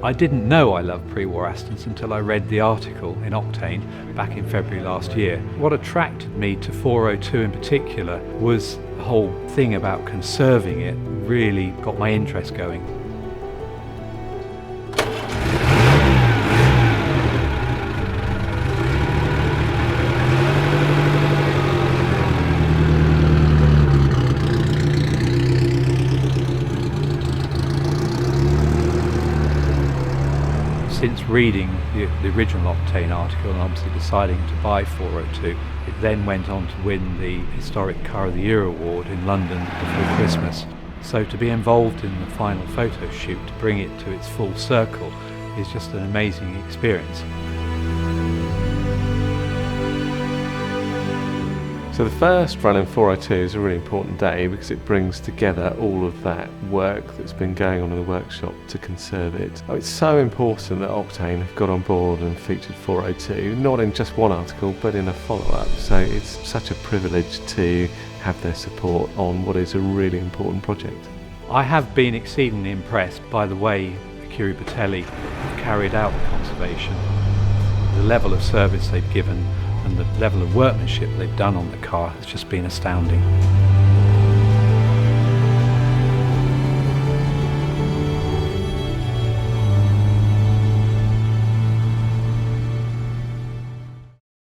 I didn't know I loved pre-war Astons until I read the article in Octane back in February last year. What attracted me to 402 in particular was the whole thing about conserving it really got my interest going. Since reading the original Octane article and obviously deciding to buy 402, it then went on to win the Historic Car of the Year award in London before Christmas. So to be involved in the final photo shoot, to bring it to its full circle, is just an amazing experience. So the first run in 402 is a really important day because it brings together all of that work that's been going on in the workshop to conserve it. Oh, it's so important that Octane have got on board and featured 402, not in just one article but in a follow-up. So it's such a privilege to have their support on what is a really important project. I have been exceedingly impressed by the way Ecurie Bertelli carried out the conservation, the level of service they've given and the level of workmanship they've done on the car has just been astounding.